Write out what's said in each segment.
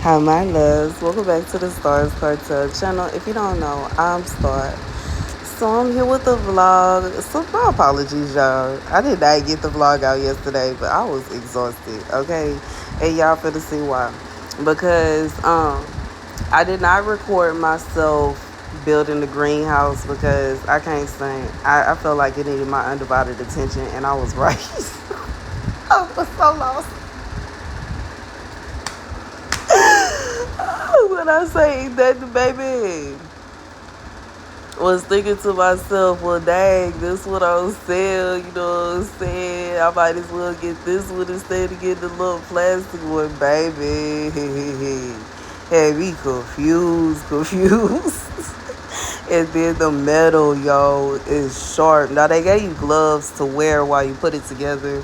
Hi, my loves. Welcome back to the Starscartel channel. If you don't know, I'm Star. So I'm here with the vlog. So my apologies, y'all. I did not get the vlog out yesterday, but I was exhausted. Okay, and y'all finna see why. Because I did not record myself building the greenhouse because I can't sing. I felt like it needed my undivided attention, and I was right. I was so lost. When I say that, the baby was thinking to myself, well, dang, this one on sale, you know what I'm saying? I might as well get this one instead of getting the little plastic one, baby. Had me confused. And then the metal, yo, is sharp. Now, they gave you gloves to wear while you put it together.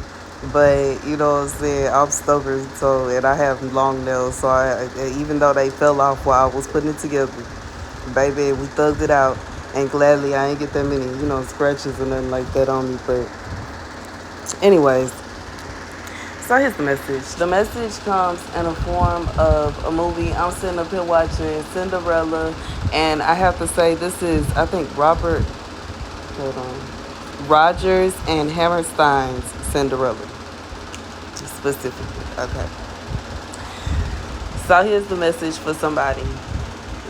But, you know what I'm saying, I'm stubborn, so, and I have long nails, so even though they fell off while I was putting it together, baby, we thugged it out. And gladly, I ain't get that many, scratches or nothing like that on me. But anyways, so here's the message. The message comes in the form of a movie. I'm sitting up here watching Cinderella. And I have to say, this is, I think, Rogers and Hammerstein's Cinderella. Specifically. Okay. So here's the message for somebody.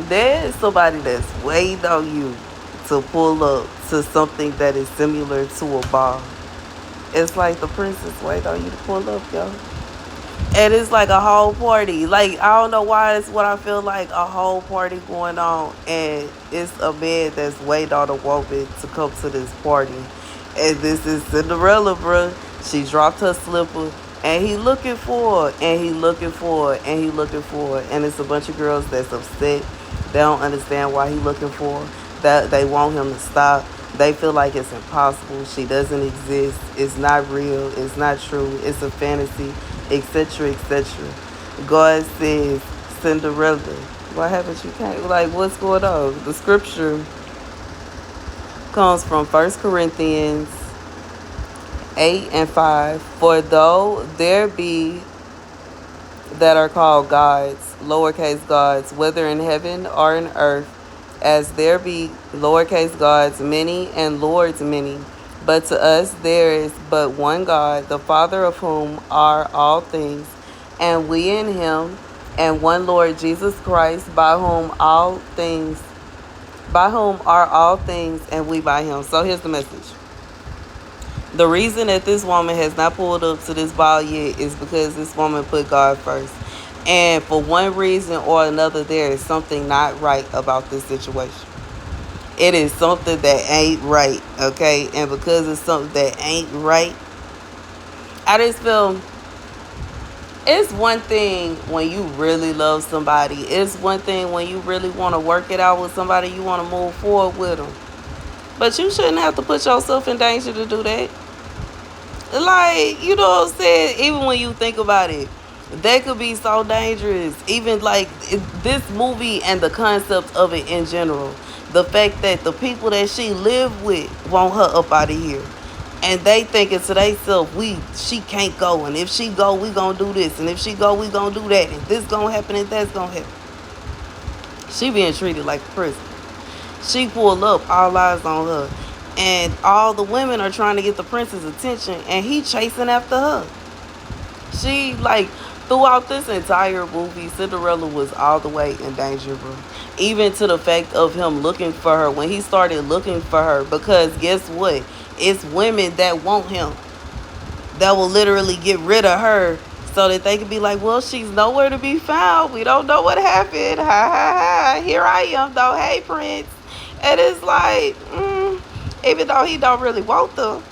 There is somebody that's waiting on you to pull up to something that is similar to a ball. It's like the princess waiting on you to pull up, yo. And it's like a whole party. Like, I don't know why it's what I feel like, a whole party going on. And it's a man that's waiting on a woman to come to this party. And this is Cinderella, bruh. She dropped her slipper. And he looking for her. And he looking for her. And he looking for her. And it's a bunch of girls that's upset. They don't understand why he looking for her. That they want him to stop. They feel like it's impossible. She doesn't exist. It's not real. It's not true. It's a fantasy, etc., etc. God says, Cinderella, what happened? You can't, like, what's going on? The scripture comes from 1 Corinthians 8:5. For though there be that are called gods, lowercase gods, whether in heaven or in earth, as there be lowercase gods many and lords many, but to us there is but one God, the Father of whom are all things, and we in him, and one Lord Jesus Christ, by whom are all things, and we by him. So here's the message. The reason that this woman has not pulled up to this ball yet is because this woman put God first. And for one reason or another, there is something not right about this situation. It is something that ain't right, okay? And because it's something that ain't right, I just feel it's one thing when you really love somebody. It's one thing when you really want to work it out with somebody, you want to move forward with them. But you shouldn't have to put yourself in danger to do that. Like, you know what I'm saying? Even when you think about it, that could be so dangerous. Even like this movie and the concept of it in general. The fact that the people that she lived with want her up out of here. And they thinking to themselves, she can't go. And if she go, we gonna do this. And if she go, we gonna do that. And this gonna happen and that's gonna happen. She being treated like a prison. She pulled up, all eyes on her. And all the women are trying to get the prince's attention. And he chasing after her. She, like, throughout this entire movie, Cinderella was all the way in danger, bro. Even to the fact of him looking for her. When he started looking for her. Because guess what? It's women that want him. That will literally get rid of her. So that they can be like, well, she's nowhere to be found. We don't know what happened. Ha ha ha. Here I am, though. Hey, Prince. And it's like, even though he don't really want them,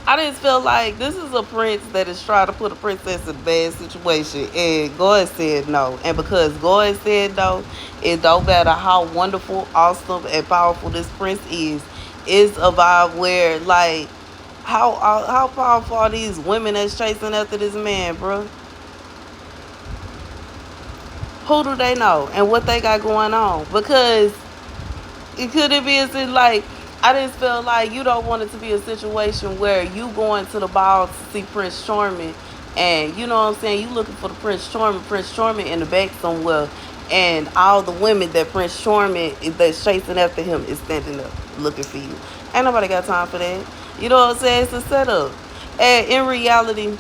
I just feel like this is a prince that is trying to put a princess in a bad situation. And God said no. And because God said no, it don't matter how wonderful, awesome, and powerful this prince is. It's a vibe where, like, how powerful are these women that's chasing after this man, bro? Who do they know? And what they got going on? Because it could be like, I just feel like you don't want it to be a situation where you going to the ball to see Prince Charming And you know what I'm saying, you looking for the Prince Charming in the back somewhere, and all the women that Prince Charming that's chasing after him is standing up looking for you. Ain't nobody got time for that. You know what I'm saying? It's a setup. And in reality,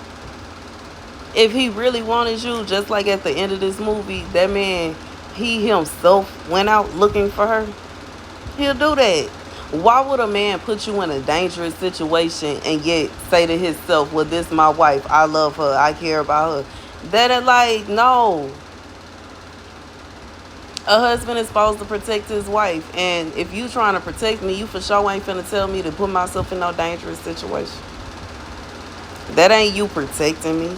if he really wanted you, just like at the end of this movie, that man, he himself went out looking for her. He'll do that. Why would a man put you in a dangerous situation and yet say to himself, well, this my wife, I love her, I care about her? That is like, no. A husband is supposed to protect his wife. And if you trying to protect me, you for sure ain't finna tell me to put myself in no dangerous situation. That ain't you protecting me.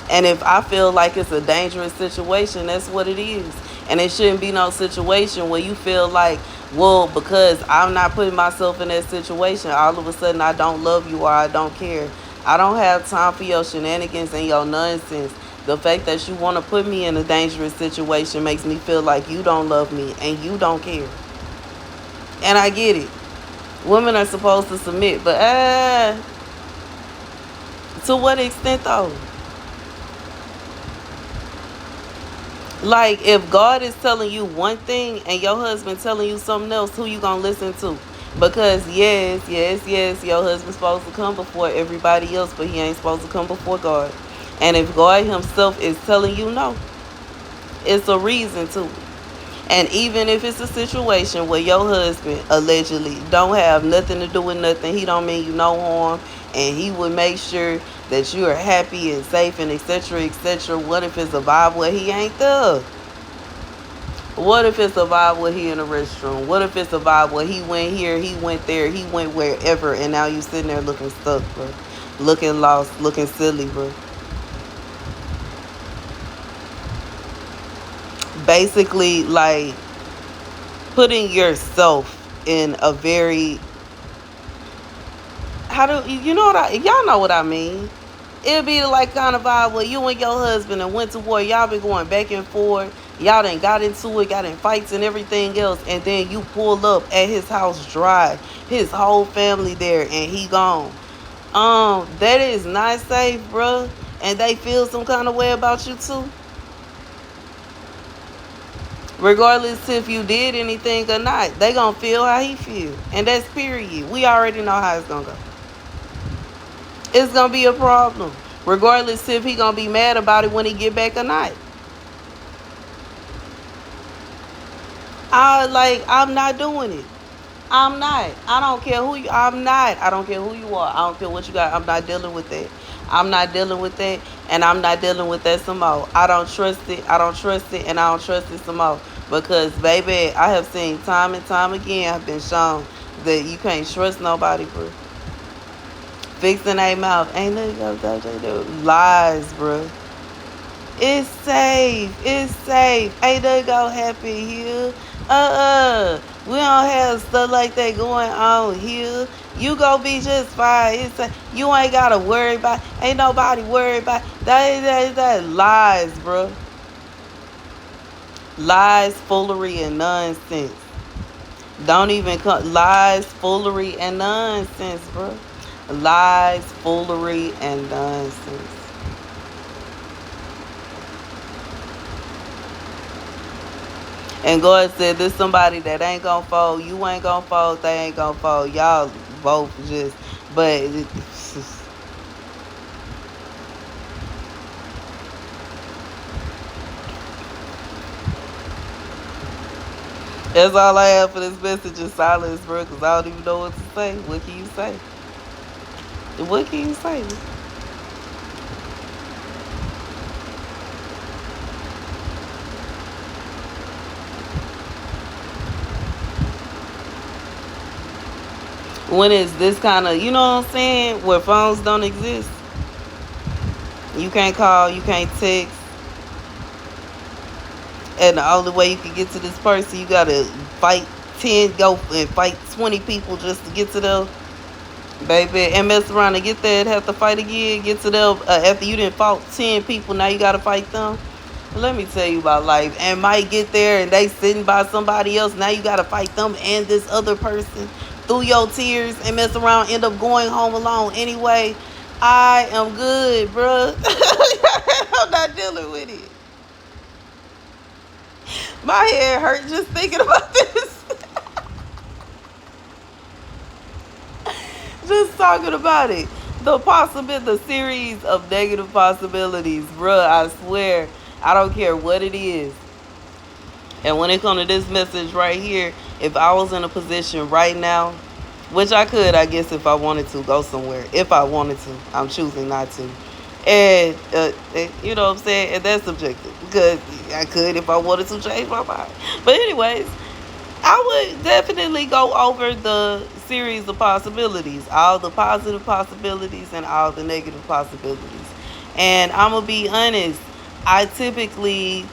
And if I feel like it's a dangerous situation, that's what it is. And it shouldn't be no situation where you feel like, well, because I'm not putting myself in that situation, all of a sudden I don't love you or I don't care. I don't have time for your shenanigans and your nonsense. The fact that you want to put me in a dangerous situation makes me feel like you don't love me and you don't care. And I get it. Women are supposed to submit, but to what extent though? Like, if God is telling you one thing and your husband telling you something else, who you gonna listen to? Because yes, your husband's supposed to come before everybody else, but he ain't supposed to come before God. And if God himself is telling you no, it's a reason to. And even if it's a situation where your husband allegedly don't have nothing to do with nothing, he don't mean you no harm, and he would make sure that you are happy and safe and etc. etc. What if it's a vibe where he ain't there? What if it's a vibe where he in a restroom? What if it's a vibe where he went here, he went there, he went wherever, and now you sitting there looking stuck, bro, looking lost, looking silly, bro? Basically, like, putting yourself in a very, how do you know what y'all know what I mean? It'll be like kind of vibe where you and your husband and went to war. Y'all been going back and forth. Y'all done got into it, got in fights and everything else, and then you pull up at his house dry, his whole family there, and he gone. That is not safe, bruh. And they feel some kind of way about you too, regardless if you did anything or not. They gonna feel how he feel, and that's period. We already know how it's gonna go. It's gonna be a problem, regardless if he gonna be mad about it when he get back or not. I'm not doing it. I'm not. I don't care who you. I'm not. I don't care who you are. I don't care what you got. I'm not dealing with that. I'm not dealing with that, and I'm not dealing with that some more. I don't trust it. I don't trust it, and I don't trust it some more. Because baby, I have seen time and time again. I've been shown that you can't trust nobody, bro. Fixing their mouth ain't nothing. Lies, bro. It's safe. It's safe. Ain't nothing gonna happen here. We don't have stuff like that going on here. You gonna be just fine. You ain't gotta worry about. Ain't nobody worried about. That lies, bro. Lies, foolery, and nonsense. Don't even come. Lies, foolery, and nonsense, bro. Lies, foolery, and nonsense. And God said, "This somebody that ain't gonna fold. You ain't gonna fold. They ain't gonna fold. Y'all both just." But that's all I have for this message is silence, bro. Cause I don't even know what to say. What can you say? What can you say? When it's this kind of, you know what I'm saying, where phones don't exist, you can't call, you can't text, and the only way you can get to this person, you gotta fight 10, go and fight 20 people just to get to them, baby, and mess around and get there and have to fight again, get to them after you didn't fought 10 people, now you gotta fight them. Let me tell you about life. And might get there and they sitting by somebody else, now you gotta fight them and this other person through your tears and mess around, end up going home alone anyway. I am good, bruh. I'm not dealing with it. My head hurt just thinking about this. Just talking about it. The series of negative possibilities, bruh. I swear, I don't care what it is. And when it comes to this message right here, if I was in a position right now, which I could, I guess, if I wanted to go somewhere, if I wanted to, I'm choosing not to. And you know what I'm saying? And that's subjective because I could if I wanted to change my mind. But anyways, I would definitely go over the series of possibilities, all the positive possibilities and all the negative possibilities. And I'm gonna be honest, I typically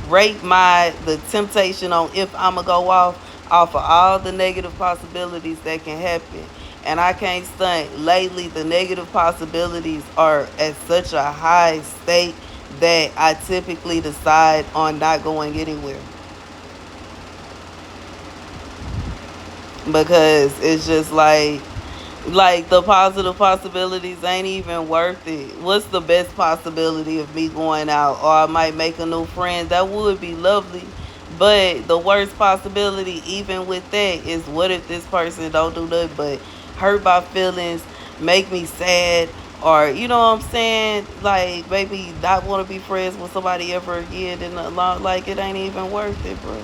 rate my the temptation on if I'm gonna go off of all the negative possibilities that can happen. And I can't stunt. Lately, the negative possibilities are at such a high state that I typically decide on not going anywhere because it's just like the positive possibilities ain't even worth it. What's the best possibility of me going out? Or I might make a new friend. That would be lovely. But the worst possibility, even with that, is what if this person don't do nothing but hurt my feelings, make me sad, or you know what I'm saying? Like maybe not want to be friends with somebody ever again in a long like it ain't even worth it, bro.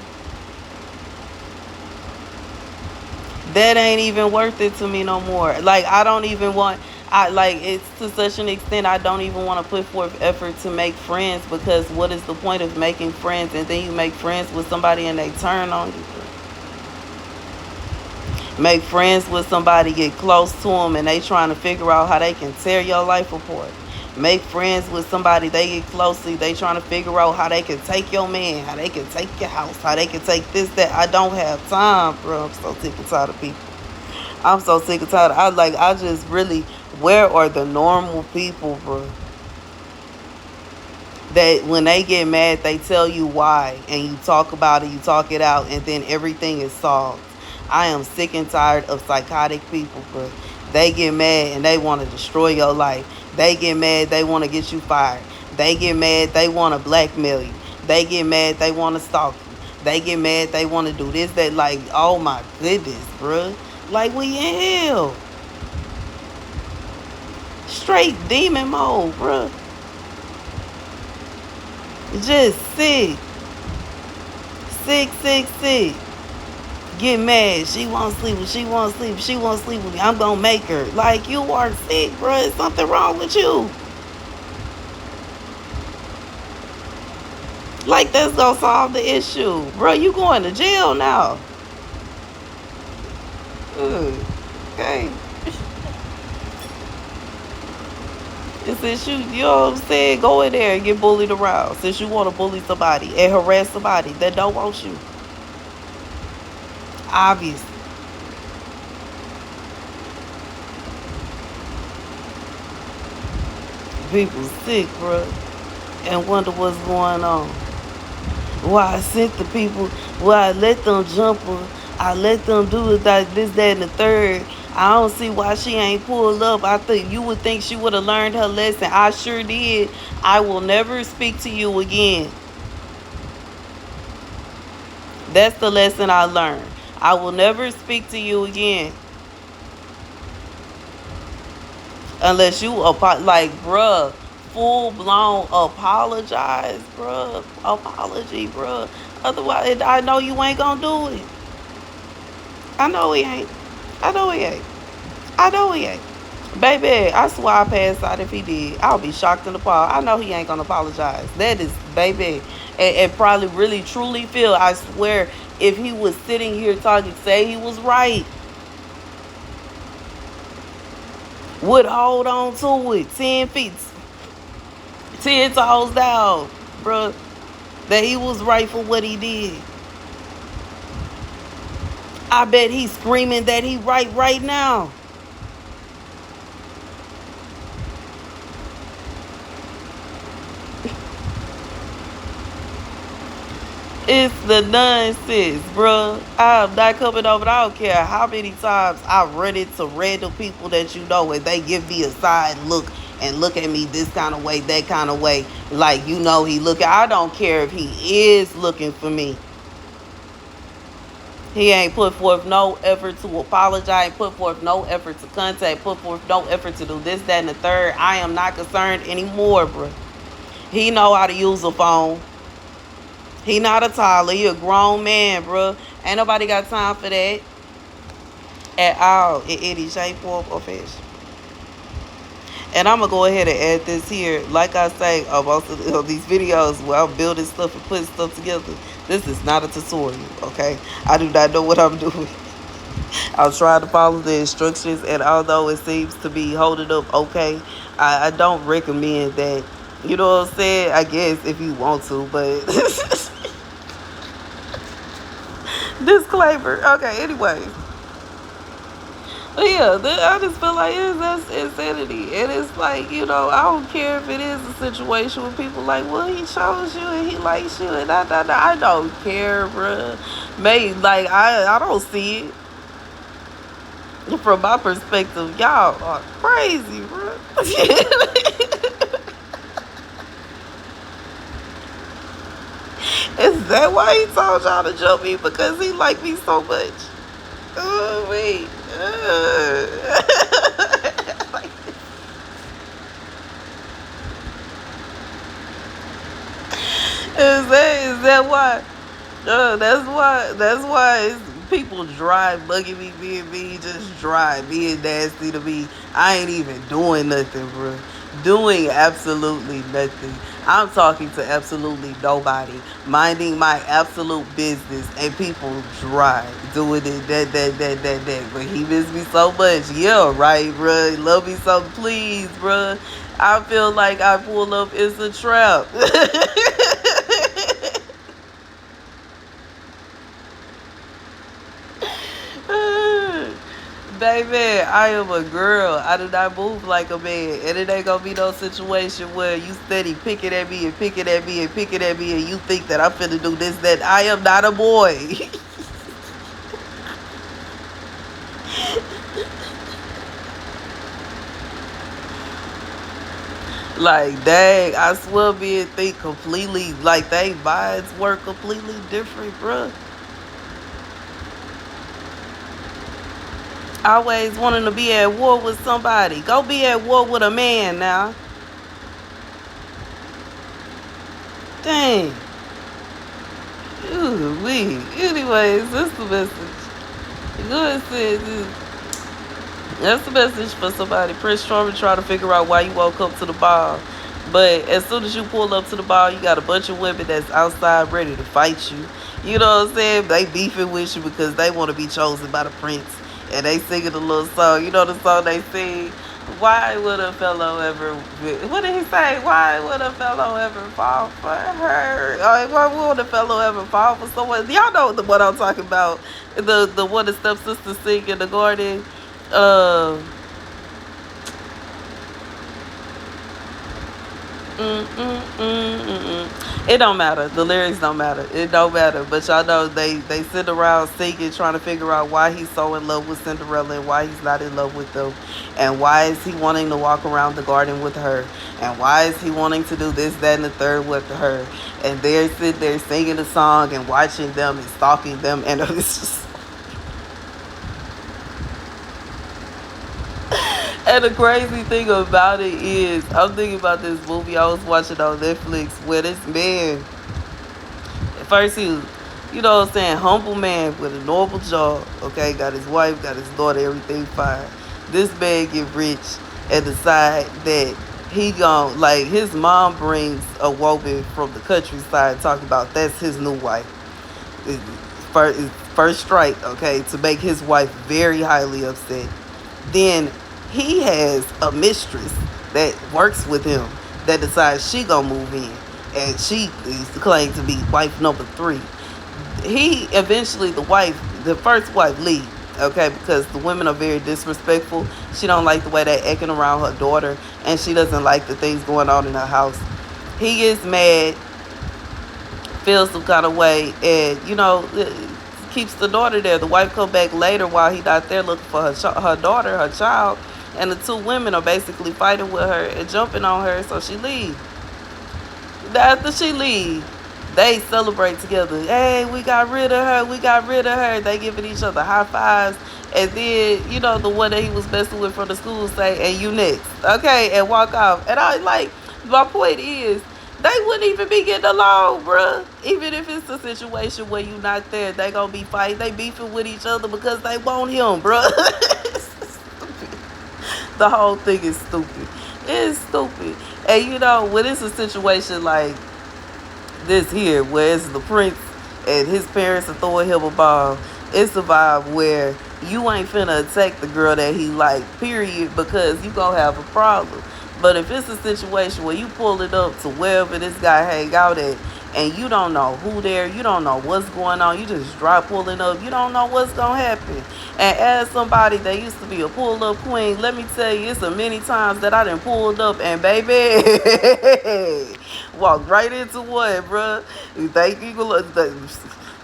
That ain't even worth it to me no more. Like I don't even want I like it's to such an extent I don't even want to put forth effort to make friends because what is the point of making friends and then you make friends with somebody and they turn on you? Make friends with somebody, get close to them and they trying to figure out how they can tear your life apart. Make friends with somebody, they get closely, they trying to figure out how they can take your man, how they can take your house, how they can take this, that. I don't have time, bro. I'm so sick and tired of people. I'm so sick and tired. I just really, where are the normal people, bro? That when they get mad, they tell you why, and you talk about it, you talk it out, and then everything is solved. I am sick and tired of psychotic people, bro. They get mad and they want to destroy your life. They get mad, they want to get you fired. They get mad, they want to blackmail you. They get mad, they want to stalk you. They get mad, they want to do this, that. Like, oh my goodness, bro. Like, we in hell. Straight demon mode, bro. Just sick. Sick, sick, sick. Get mad. She won't sleep with she won't sleep. She won't sleep with me. I'm gonna make her. Like you are sick, bro. There's something wrong with you. Like that's gonna solve the issue. Bro, you going to jail now. Ugh. Okay. And since you know what I'm saying, go in there and get bullied around. Since you want to bully somebody and harass somebody that don't want you. Obviously. People sick, bro, and wonder what's going on. Why I sent the people, why I let them jump her, I let them do it like this, that, and the third. I don't see why she ain't pulled up. I think you would think she would have learned her lesson. I sure did. I will never speak to you again. That's the lesson I learned. I will never speak to you again. Unless you like, bruh, full blown apologize, bruh. Apology, bruh. Otherwise, I know you ain't gonna do it. I know he ain't. I know he ain't. I know he ain't. Baby, I swear I pass out if he did. I'll be shocked and appalled. I know he ain't gonna apologize. That is, baby, and probably really truly feel. I swear, if he was sitting here talking, say he was right, would hold on to it 10 feet, 10 toes down, bruh, that he was right for what he did. I bet he's screaming that he right now. It's the nonsense, bruh. I'm not coming over. I don't care how many times I run into random people that you know and they give me a side look and look at me this kind of way, that kind of way. Like, you know, he looking. I don't care if he is looking for me. He ain't put forth no effort to apologize, put forth no effort to contact, put forth no effort to do this, that, and the third. I am not concerned anymore, bruh. He know how to use a phone. He not a toddler. He a grown man, bro. Ain't nobody got time for that at all in any shape, form, or fashion. And I'm gonna go ahead and add this here. Like I say, most of these videos where I'm building stuff and putting stuff together, this is not a tutorial, okay? I do not know what I'm doing. I'm trying to follow the instructions, and although it seems to be holding up okay, I don't recommend that. You know what I'm saying? I guess if you want to, but disclaimer. Okay, anyway. But yeah, I just feel like that's insanity. And it's like, you know, I don't care if it is a situation where people like, well, he chose you and he likes you and that. I don't care, bruh. Maybe, like, I don't see it. From my perspective, y'all are crazy, bruh. Is that why he told y'all to jump me? Because he liked me so much? Oh, wait. Is that why? That's why people dry bugging me, being just dry, being nasty to me. I ain't even doing nothing, bro. Doing absolutely nothing. I'm talking to absolutely nobody, minding my absolute business, and people dry doing it that. But he miss me so much. Yeah, right, bro. Love me so, please, bro. I feel like I pull up. It's a trap. Baby, I am a girl. I do not move like a man. And it ain't gonna be no situation where you steady picking at me and picking at me and picking at me and you think that I'm finna do this, that. I am not a boy. Like, dang, I swear men think completely, like they minds work completely different, bruh. Always wanting to be at war with somebody. Go be at war with a man now. Dang. Ooh, wee. Anyways, that's the message. Go ahead, sis. That's the message for somebody. Prince Charming trying to figure out why you woke up to the ball. But as soon as you pull up to the ball, you got a bunch of women that's outside ready to fight you. You know what I'm saying? They beefing with you because they want to be chosen by the prince. And they singing a little song. You know the song they sing? Why would a fellow ever... What did he say? Why would a fellow ever fall for her? Why would a fellow ever fall for someone? Y'all know what I'm talking about. The one the stepsisters sing in the garden. Uh, it don't matter. The lyrics don't matter. It don't matter. But y'all know they sit around singing, trying to figure out why he's so in love with Cinderella and why he's not in love with them, and why is he wanting to walk around the garden with her, and why is he wanting to do this, that, and the third with her, and they're sitting there singing the song and watching them and stalking them, and it's just. And the crazy thing about it is, I'm thinking about this movie I was watching on Netflix where this man, at first he was, you know what I'm saying, humble man with a normal job, okay, got his wife, got his daughter, everything fine. This man get rich and decide that he gon' like his mom brings a woman from the countryside talking about that's his new wife. First strike, okay, to make his wife very highly upset. Then he has a mistress that works with him that decides she gonna move in, and she is claimed to be wife number 3. He eventually, the first wife leave, okay, because the women are very disrespectful. She don't like the way they acting around her daughter, and she doesn't like the things going on in her house. He gets mad, feels some kind of way, and keeps the daughter there. The wife come back later while he not there looking for her daughter, her child, and the two women are basically fighting with her and jumping on her, so she leaves. After she leaves, they celebrate together. Hey, we got rid of her. We got rid of her. They giving each other high fives. And then, the one that he was messing with from the school say, and you next. Okay, and walk off. And I like, my point is, they wouldn't even be getting along, bruh. Even if it's a situation where you not there, they gonna be fighting. They beefing with each other because they want him, bruh. The whole thing is stupid. It's stupid. And when it's a situation like this here, where it's the prince and his parents are throwing him a bomb, it's a vibe where you ain't finna attack the girl that he like, period, because you gonna have a problem. But if it's a situation where you pull it up to wherever this guy hang out at, and you don't know who there, you don't know what's going on, you just drop pulling up, you don't know what's gonna happen. And as somebody that used to be a pull up queen, let me tell you, it's a many times that I done pulled up and baby walked right into one, bruh. Thank you, Lord.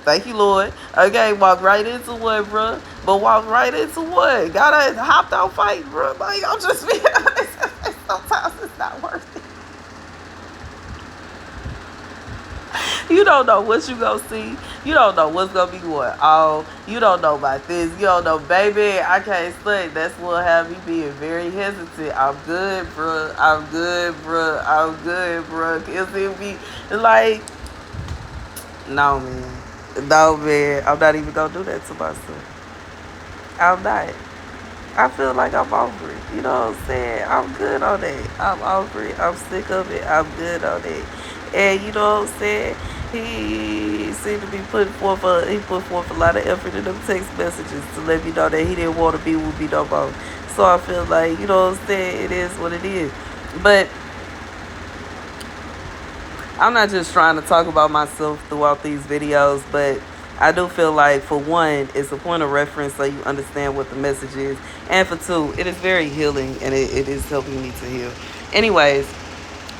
Thank you, Lord. Okay, walk right into one, bruh. But walk right into one. Gotta hopped out fight, bruh. Like, I'm just being honest. Sometimes it's not worth it. You don't know what you gonna see. You don't know what's gonna be going on. You don't know about this. You don't know, baby. I can't say. That's what have me being very hesitant. I'm good, bruh. I'm good, bruh. I'm good, bruh. Cause it be like, no, man. No, man. I'm not even gonna do that to myself. I'm not. I feel like I'm over it. You know what I'm saying? I'm good on that. I'm over it. I'm sick of it. I'm good on it. And you know what I'm saying? He seemed to be he put forth a lot of effort in them text messages to let me know that he didn't want to be with me no more. So I feel like, you know what I'm saying? It is what it is. But I'm not just trying to talk about myself throughout these videos, but I do feel like, for one, it's a point of reference so you understand what the message is. And for two, it is very healing, and it is helping me to heal. Anyways,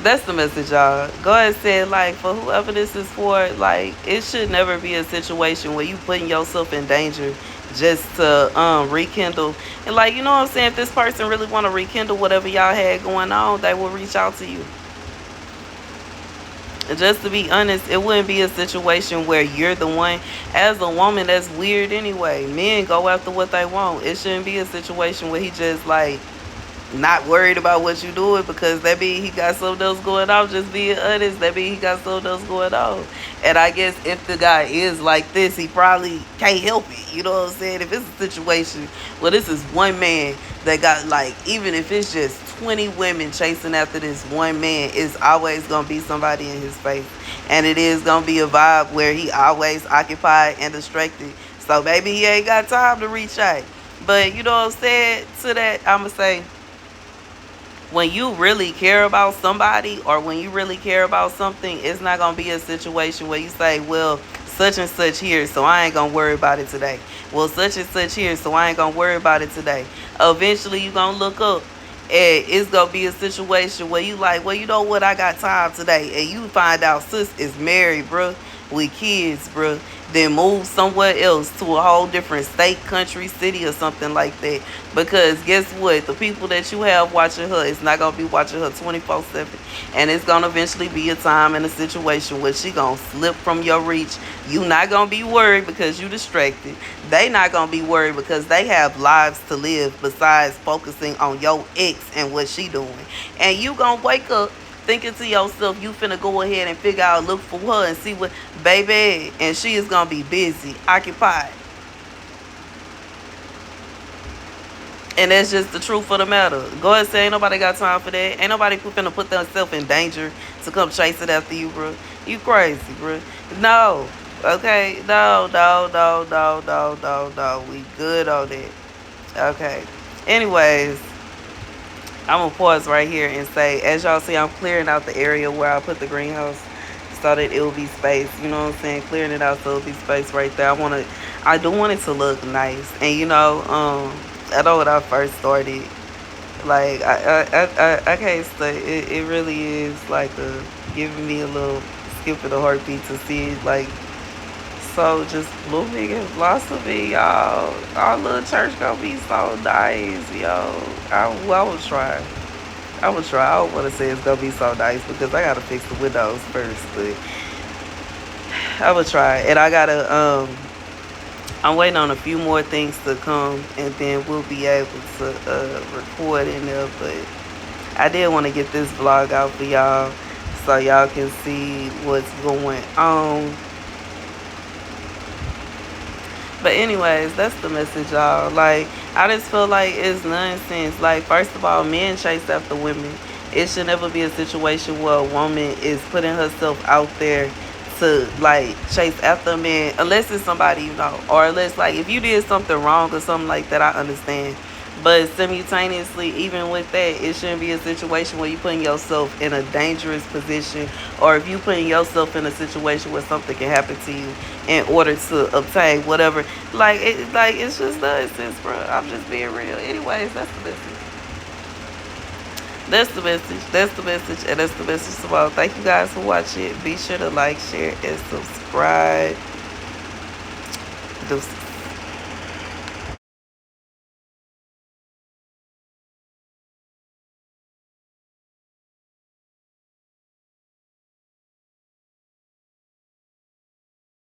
that's the message, y'all. Go ahead and say, like, for whoever this is for, like, it should never be a situation where you putting yourself in danger just to rekindle. And, like, you know what I'm saying? If this person really want to rekindle whatever y'all had going on, they will reach out to you. Just to be honest, it wouldn't be a situation where you're the one. As a woman, that's weird anyway. Men go after what they want. It shouldn't be a situation where he just like not worried about what you doing, because that mean he got something else going on. Just being honest, that mean he got something else going on. And I guess if the guy is like this, he probably can't help it. You know what I'm saying? If it's a situation where this is one man that got, like, even if it's just 20 women chasing after this one man, it's always gonna be somebody in his face. And it is gonna be a vibe where he always occupied and distracted. So maybe he ain't got time to reach out. But you know what I'm saying? To that, I'ma say, when you really care about somebody, or when you really care about something, it's not going to be a situation where you say, well, such and such here, so I ain't going to worry about it today. Well, such and such here, so I ain't going to worry about it today. Eventually, you're going to look up, and it's going to be a situation where you like, well, you know what, I got time today. And you find out sis is married, bruh, with kids, bruh. Then move somewhere else to a whole different state, country, city, or something like that. Because guess what? The people that you have watching her is not going to be watching her 24/7. And it's going to eventually be a time and a situation where she going to slip from your reach. You not going to be worried because you distracted. They not going to be worried because they have lives to live besides focusing on your ex and what she doing. And you going to wake up thinking to yourself, you finna go ahead and figure out, look for her and see what, baby, and she is gonna be busy, occupied. And that's just the truth of the matter. Go ahead and say, ain't nobody got time for that. Ain't nobody finna put themselves in danger to come chase it after you, bro. You crazy, bro. No. Okay. No. We good on that. Okay. Anyways, I'm going to pause right here and say, as y'all see, I'm clearing out the area where I put the greenhouse so that it will be space. You know what I'm saying? Clearing it out so it'll be space right there. I do want it to look nice. And, I know when I first started, like, I can't say, it really is like giving me a little skipping a heartbeat to see it. Like, so just blooming and blossoming, y'all. Our little church gonna be so nice, yo. I will try. I will try. I don't want to say it's gonna be so nice because I gotta fix the windows first, but I will try. And I gotta I'm waiting on a few more things to come, and then we'll be able to record in there. But I did want to get this vlog out for y'all so y'all can see what's going on. But anyways, that's the message, y'all. Like, I just feel like it's nonsense. Like, first of all, men chase after women. It should never be a situation where a woman is putting herself out there to like chase after a man, unless it's somebody you know, or unless like if you did something wrong or something like that, I understand. But simultaneously, even with that, it shouldn't be a situation where you putting yourself in a dangerous position, or if you putting yourself in a situation where something can happen to you in order to obtain whatever. Like it's just nonsense, bro. I'm just being real. Anyways, that's the message. That's the message. That's the message. And that's the message tomorrow. Thank you guys for watching. Be sure to like, share, and subscribe. Deuces.